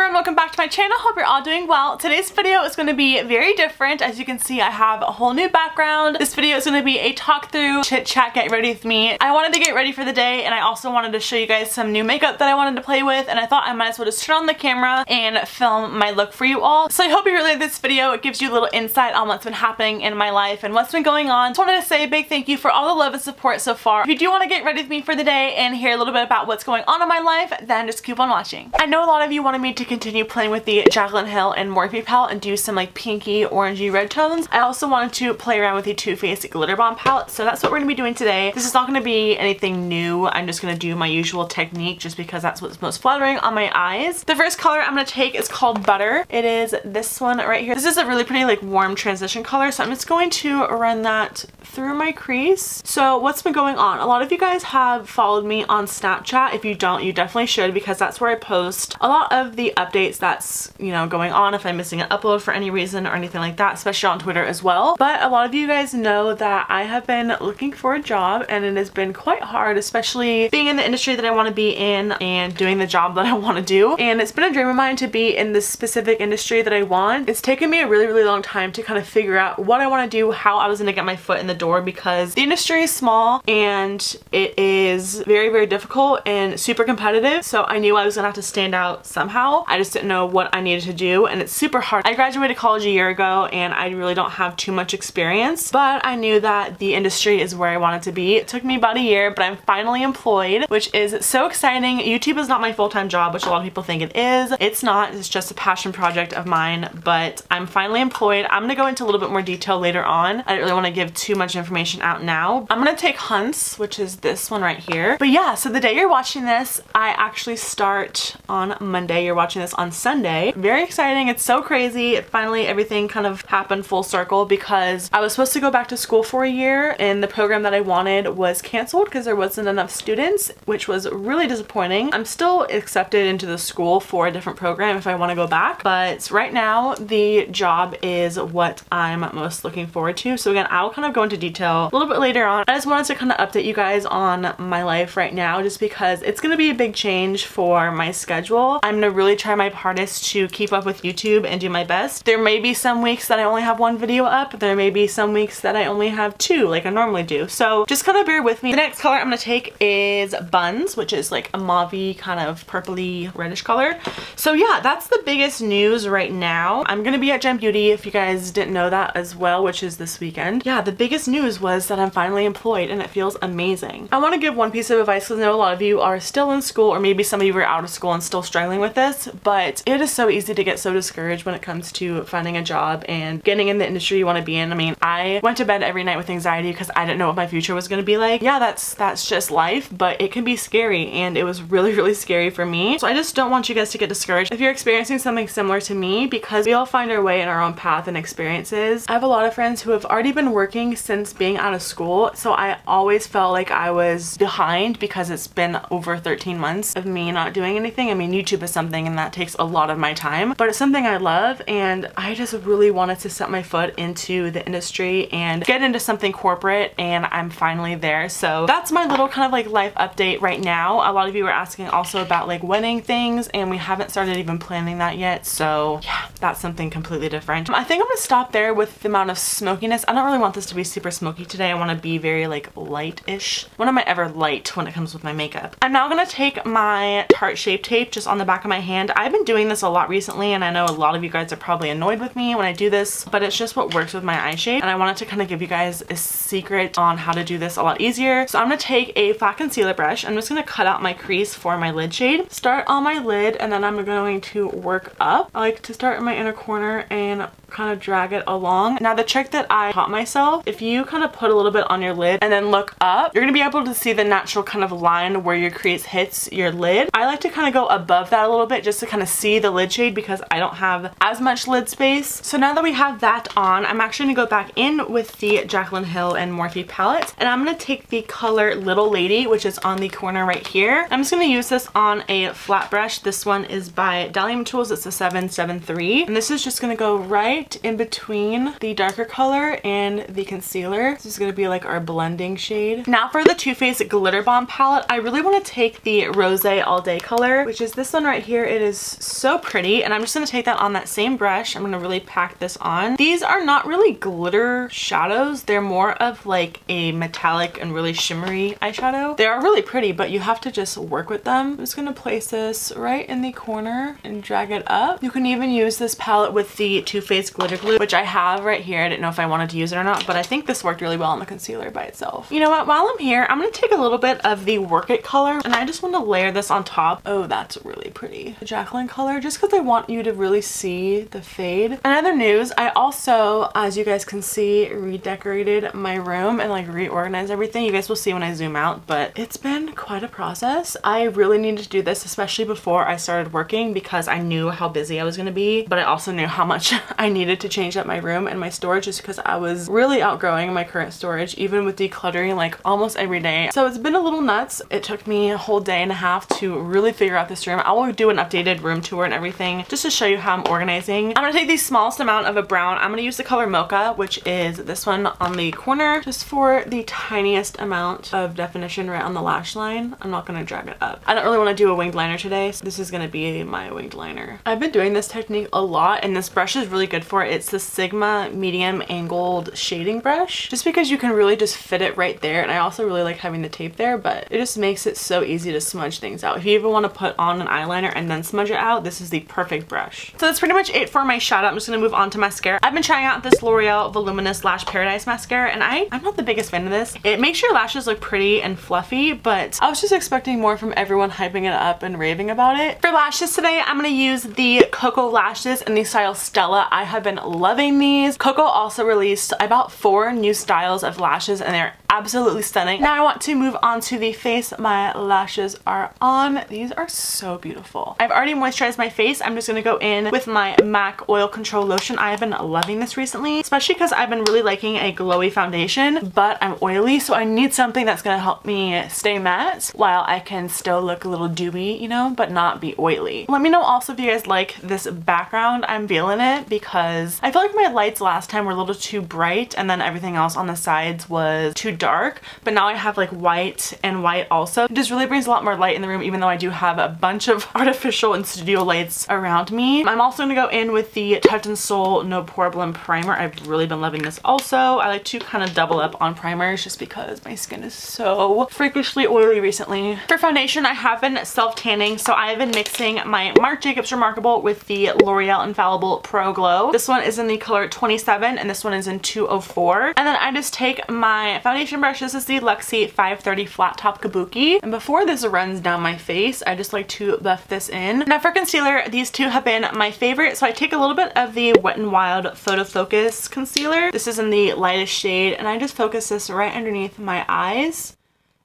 everyone, welcome back to my channel. Hope you're all doing well. Today's video is going to be very different. As you can see, I have a whole new background. This video is going to be a talk through, chit chat, get ready with me. I wanted to get ready for the day, and I also wanted to show you guys some new makeup that I wanted to play with, and I thought I might as well just turn on the camera and film my look for you all. So I hope you really like this video. It gives you a little insight on what's been happening in my life and what's been going on. Just wanted to say a big thank you for all the love and support so far. If you do want to get ready with me for the day and hear a little bit about what's going on in my life, then just keep on watching. I know a lot of you wanted me to continue playing with the Jaclyn Hill and Morphe palette and do some like pinky, orangey red tones. I also wanted to play around with the Too Faced glitter bomb palette, so that's what we're going to be doing today. This is not going to be anything new. I'm just going to do my usual technique just because that's what's most flattering on my eyes. The first color I'm going to take is called Butter. It is this one right here. This is a really pretty like warm transition color, so I'm just going to run that through my crease. So what's been going on? A lot of you guys have followed me on Snapchat. If you don't, you definitely should, because that's where I post a lot of the updates that's, you know, going on if I'm missing an upload for any reason or anything like that, especially on Twitter as well. But a lot of you guys know that I have been looking for a job, and it has been quite hard, especially being in the industry that I want to be in and doing the job that I want to do. And it's been a dream of mine to be in this specific industry that I want. It's taken me a really long time to kind of figure out what I want to do, how I was going to get my foot in the door, because the industry is small and it is very difficult and super competitive. So I knew I was gonna have to stand out somehow. I just didn't know what I needed to do, and it's super hard. I graduated college a year ago and I really don't have too much experience, but I knew that the industry is where I wanted to be. It took me about a year, but I'm finally employed, which is so exciting. YouTube is not my full-time job, which a lot of people think it is. It's not. It's just a passion project of mine, but I'm finally employed. I'm gonna go into a little bit more detail later on. I don't really want to give too much information out now. I'm gonna take Hunts, which is this one right here. But yeah, so the day you're watching this, I actually start on Monday. You're watching this on Sunday. Very exciting. It's so crazy. Finally, everything kind of happened full circle, because I was supposed to go back to school for a year and the program that I wanted was canceled because there wasn't enough students, which was really disappointing. I'm still accepted into the school for a different program if I want to go back, but right now the job is what I'm most looking forward to. So again, I'll kind of go into detail a little bit later on. I just wanted to kind of update you guys on my life right now, just because it's going to be a big change for my schedule. I'm going to really try my hardest to keep up with YouTube and do my best. There may be some weeks that I only have one video up. There may be some weeks that I only have two, like I normally do. So just kind of bear with me. The next color I'm going to take is Buns, which is like a mauve-y kind of purpley reddish color. So yeah, that's the biggest news right now. I'm going to be at Gem Beauty, if you guys didn't know that as well, which is this weekend. Yeah, the biggest news was that I'm finally employed, and it feels amazing. I want to give one piece of advice, because I know a lot of you are still in school, or maybe some of you are out of school and still struggling with this, but it is so easy to get so discouraged when it comes to finding a job and getting in the industry you want to be in. I mean, I went to bed every night with anxiety because I didn't know what my future was going to be like. Yeah, that's just life, but it can be scary, and it was really scary for me. So I just don't want you guys to get discouraged if you're experiencing something similar to me, because we all find our way in our own path and experiences. I have a lot of friends who have already been working since being out of school, so I always felt like I was behind because it's been over 13 months of me not doing anything. I mean, YouTube is something and that takes a lot of my time, but it's something I love, and I just really wanted to set my foot into the industry and get into something corporate, and I'm finally there. So that's my little kind of like life update right now. A lot of you were asking also about like wedding things, and we haven't started even planning that yet, so yeah, that's something completely different. I think I'm gonna stop there with the amount of smokiness. I don't really want this to be super smoky today. I want to be very like light-ish. When am I ever light when it comes with my makeup? I'm now gonna take my Tarte Shape Tape just on the back of my hand. I've been doing this a lot recently, and I know a lot of you guys are probably annoyed with me when I do this, but it's just what works with my eye shape, and I wanted to kind of give you guys a secret on how to do this a lot easier. So I'm gonna take a flat concealer brush. I'm just gonna cut out my crease for my lid shade. Start on my lid, and then I'm going to work up. I like to start in my inner corner and kind of drag it along. Now the trick that I taught myself, if you kind of put a little bit on your lid and then look up, you're gonna be able to see the natural kind of line where your crease hits your lid. I like to kind of go above that a little bit just to kind of see the lid shade, because I don't have as much lid space. So now that we have that on, I'm actually gonna go back in with the Jaclyn Hill and Morphe palette, and I'm gonna take the color Little Lady, which is on the corner right here. I'm just gonna use this on a flat brush. This one is by Dalium Tools. It's a 773, and this is just gonna go right right in between the darker color and the concealer. This is going to be like our blending shade. Now for the Too Faced Glitter Bomb palette, I really want to take the Rose All Day color, which is this one right here. It is so pretty, and I'm just going to take that on that same brush. I'm going to really pack this on. These are not really glitter shadows. They're more of like a metallic and really shimmery eyeshadow. They are really pretty, but you have to just work with them. I'm just going to place this right in the corner and drag it up. You can even use this palette with the Too Faced Glitter Glue, which I have right here. I didn't know if I wanted to use it or not, but I think this worked really well on the concealer by itself. You know what? While I'm here, I'm going to take a little bit of the Work It color, and I just want to layer this on top. Oh, that's really pretty. The Jacqueline color, just because I want you to really see the fade. In other news, I also, as you guys can see, redecorated my room and like reorganized everything. You guys will see when I zoom out, but it's been quite a process. I really needed to do this, especially before I started working, because I knew how busy I was going to be, but I also knew how much I needed to change up my room and my storage, just because I was really outgrowing my current storage, even with decluttering like almost every day. So it's been a little nuts. It took me a whole day and a half to really figure out this room. I will do an updated room tour and everything just to show you how I'm organizing. I'm going to take the smallest amount of a brown. I'm going to use the color Mocha, which is this one on the corner, just for the tiniest amount of definition right on the lash line. I'm not going to drag it up. I don't really want to do a winged liner today, so this is going to be my winged liner. I've been doing this technique a lot, and this brush is really good for it. It's the Sigma medium angled shading brush, just because you can really just fit it right there. And I also really like having the tape there, but it just makes it so easy to smudge things out. If you even want to put on an eyeliner and then smudge it out, this is the perfect brush. So that's pretty much it for my shadow. I'm just going to move on to mascara. I've been trying out this L'Oreal Voluminous Lash Paradise mascara, and I'm not the biggest fan of this. It makes your lashes look pretty and fluffy, but I was just expecting more from everyone hyping it up and raving about it. For lashes today, I'm going to use the Cocoa lashes in the style Stella. I have been loving these. Cocoa also released about 4 new styles of lashes, and they're absolutely stunning. Now I want to move on to the face. My lashes are on. These are so beautiful. I've already moisturized my face. I'm just going to go in with my MAC Oil Control Lotion. I have been loving this recently, especially because I've been really liking a glowy foundation, but I'm oily, so I need something that's going to help me stay matte while I can still look a little dewy, you know, but not be oily. Let me know also if you guys like this background. I'm feeling it because I feel like my lights last time were a little too bright, and then everything else on the sides was too dark, but now I have like white and white also. It just really brings a lot more light in the room, even though I do have a bunch of artificial and studio lights around me. I'm also going to go in with the Touch in Sol No Problem Primer. I've really been loving this also. I like to kind of double up on primers just because my skin is so freakishly oily recently. For foundation, I have been self-tanning, so I have been mixing my Marc Jacobs Remarkable with the L'Oreal Infallible Pro Glow. This one is in the color 27, and this one is in 204. And then I just take my foundation brush. This is the Luxie 530 Flat Top Kabuki, and before this runs down my face, I just like to buff this in. Now for concealer, these two have been my favorite, so I take a little bit of the Wet n Wild Photo Focus concealer. This is in the lightest shade, and I just focus this right underneath my eyes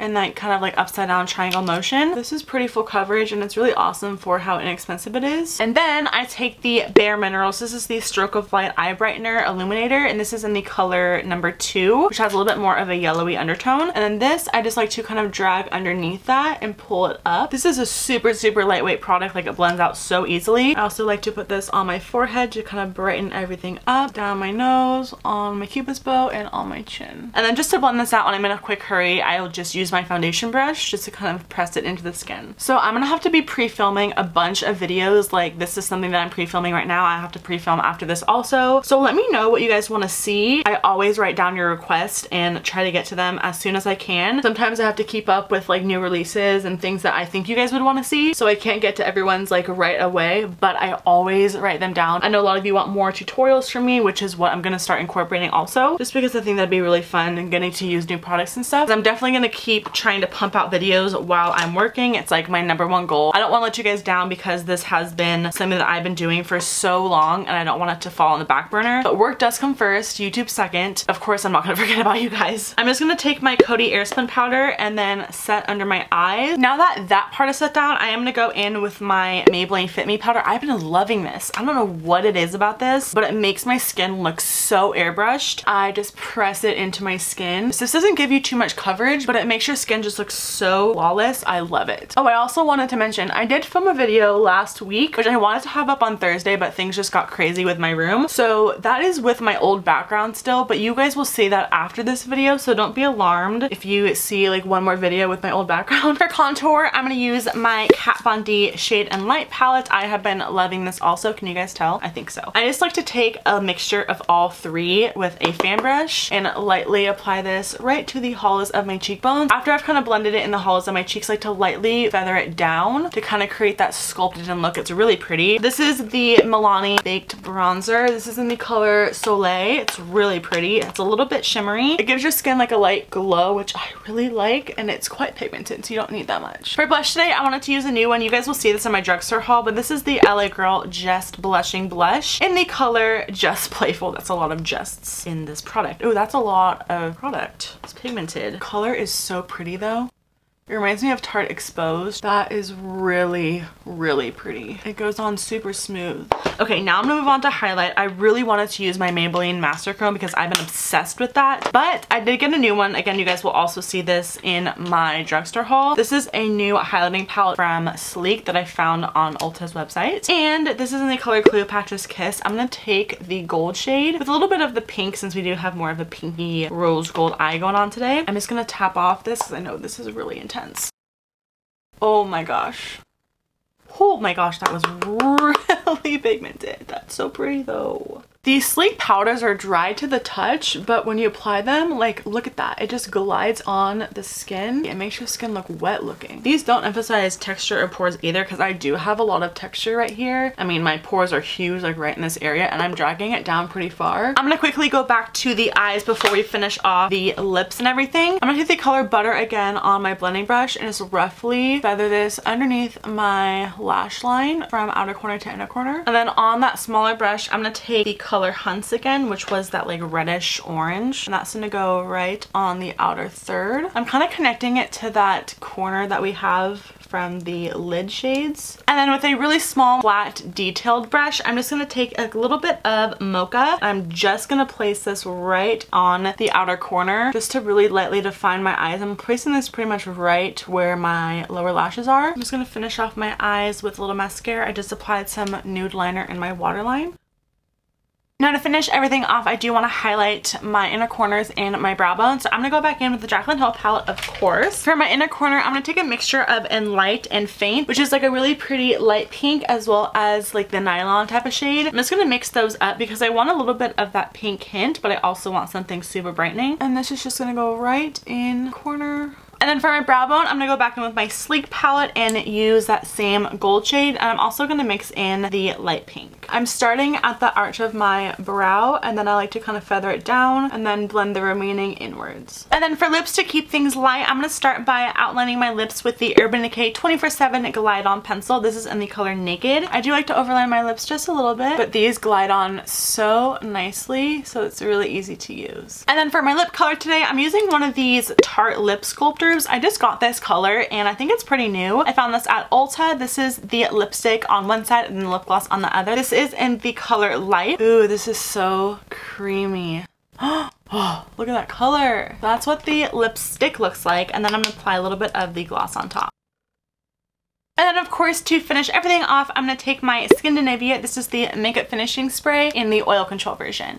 and like kind of like upside down triangle motion. This is pretty full coverage, and it's really awesome for how inexpensive it is. And then I take the Bare Minerals. This is the Stroke of Light Eye Brightener Illuminator, and this is in the color number 2, which has a little bit more of a yellowy undertone. And then this, I just like to kind of drag underneath that and pull it up. This is a super, super lightweight product. Like, it blends out so easily. I also like to put this on my forehead to kind of brighten everything up, down my nose, on my cupid's bow, and on my chin. And then just to blend this out when I'm in a quick hurry, I'll just use my foundation brush just to kind of press it into the skin. So I'm gonna have to be pre-filming a bunch of videos. Like, this is something that I'm pre-filming right now. I have to pre-film after this also. So let me know what you guys want to see. I always write down your requests and try to get to them as soon as I can. Sometimes I have to keep up with like new releases and things that I think you guys would want to see, so I can't get to everyone's like right away, but I always write them down. I know a lot of you want more tutorials from me, which is what I'm gonna start incorporating also, just because I think that'd be really fun and getting to use new products and stuff. I'm definitely gonna keep trying to pump out videos while I'm working. It's like my #1 goal. I don't want to let you guys down because this has been something that I've been doing for so long, and I don't want it to fall on the back burner. But work does come first, YouTube second. Of course, I'm not gonna forget about you guys. I'm just gonna take my Coty Airspun powder and then set under my eyes. Now that that part is set down, I am gonna go in with my Maybelline Fit Me powder. I've been loving this. I don't know what it is about this, but it makes my skin look so airbrushed. I just press it into my skin. So this doesn't give you too much coverage, but it makes your skin just looks so flawless. I love it. Oh, I also wanted to mention, I did film a video last week, which I wanted to have up on Thursday, but things just got crazy with my room. So that is with my old background still, but you guys will see that after this video, so don't be alarmed if you see like one more video with my old background. For contour, I'm gonna use my Kat Von D Shade and Light palette. I have been loving this also. Can you guys tell? I think so. I just like to take a mixture of all three with a fan brush and lightly apply this right to the hollows of my cheekbones. After I've kind of blended it in the hollows of my cheeks, I like to lightly feather it down to kind of create that sculpted in look. It's really pretty. This is the Milani Baked Bronzer. This is in the color Soleil. It's really pretty. It's a little bit shimmery. It gives your skin like a light glow, which I really like, and it's quite pigmented, so you don't need that much. For blush today, I wanted to use a new one. You guys will see this in my drugstore haul, but this is the LA Girl Just Blushing Blush in the color Just Playful. That's a lot of justs in this product. Oh, that's a lot of product. It's pigmented. The color is so pretty though. It reminds me of Tarte Exposed. That is really, really pretty. It goes on super smooth. Okay, now I'm gonna move on to highlight. I really wanted to use my Maybelline Master Chrome because I've been obsessed with that, but I did get a new one. Again, you guys will also see this in my drugstore haul. This is a new highlighting palette from Sleek that I found on Ulta's website, and this is in the color Cleopatra's Kiss. I'm gonna take the gold shade with a little bit of the pink, since we do have more of a pinky rose gold eye going on today. I'm just gonna tap off this because I know this is really intense. Oh my gosh. Oh my gosh, that was really pigmented. That's so pretty though. These Sleek powders are dry to the touch, but when you apply them, like, look at that. It just glides on the skin. It makes your skin look wet looking. These don't emphasize texture or pores either, because I do have a lot of texture right here. I mean, my pores are huge, like right in this area, and I'm dragging it down pretty far. I'm gonna quickly go back to the eyes before we finish off the lips and everything. I'm gonna take the color Butter again on my blending brush and just roughly feather this underneath my lash line from outer corner to inner corner. And then on that smaller brush, I'm gonna take the color Hunts again, which was that like reddish orange, and that's gonna go right on the outer third. I'm kind of connecting it to that corner that we have from the lid shades. And then with a really small flat detailed brush, I'm just gonna take a little bit of Mocha. I'm just gonna place this right on the outer corner just to really lightly define my eyes. I'm placing this pretty much right where my lower lashes are. I'm just gonna finish off my eyes with a little mascara. I just applied some nude liner in my waterline. Now to finish everything off, I do want to highlight my inner corners and my brow bone. So I'm going to go back in with the Jaclyn Hill palette, of course. For my inner corner, I'm going to take a mixture of in Light and Faint, which is like a really pretty light pink as well as like the nylon type of shade. I'm just going to mix those up because I want a little bit of that pink hint, but I also want something super brightening. And this is just going to go right in corner. And then for my brow bone, I'm going to go back in with my Sleek palette and use that same gold shade. And I'm also going to mix in the light pink. I'm starting at the arch of my brow, and then I like to kind of feather it down and then blend the remaining inwards. And then for lips, to keep things light, I'm going to start by outlining my lips with the Urban Decay 24/7 Glide On Pencil. This is in the color Naked. I do like to overline my lips just a little bit, but these glide on so nicely, so it's really easy to use. And then for my lip color today, I'm using one of these Tarte lip sculptors. I just got this color and I think it's pretty new. I found this at Ulta. This is the lipstick on one side and the lip gloss on the other. This is in the color Light. Ooh, this is so creamy. Oh, look at that color. That's what the lipstick looks like. And then I'm gonna apply a little bit of the gloss on top. And then of course, to finish everything off, I'm gonna take my Skin de Nivea. This is the makeup finishing spray in the oil control version.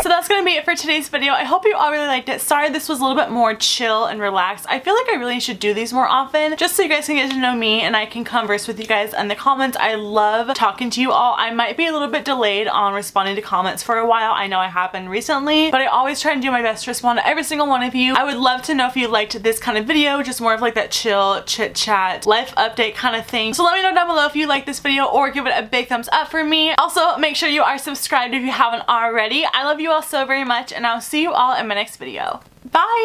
So that's gonna be it for today's video. I hope you all really liked it. Sorry this was a little bit more chill and relaxed. I feel like I really should do these more often, just so you guys can get to know me and I can converse with you guys in the comments. I love talking to you all. I might be a little bit delayed on responding to comments for a while. I know I have been recently, but I always try and do my best to respond to every single one of you. I would love to know if you liked this kind of video, just more of like that chill, chit chat, life update kind of thing. So let me know down below if you like this video, or give it a big thumbs up for me. Also, make sure you are subscribed if you haven't already. I love you all so very much, and I'll see you all in my next video. Bye!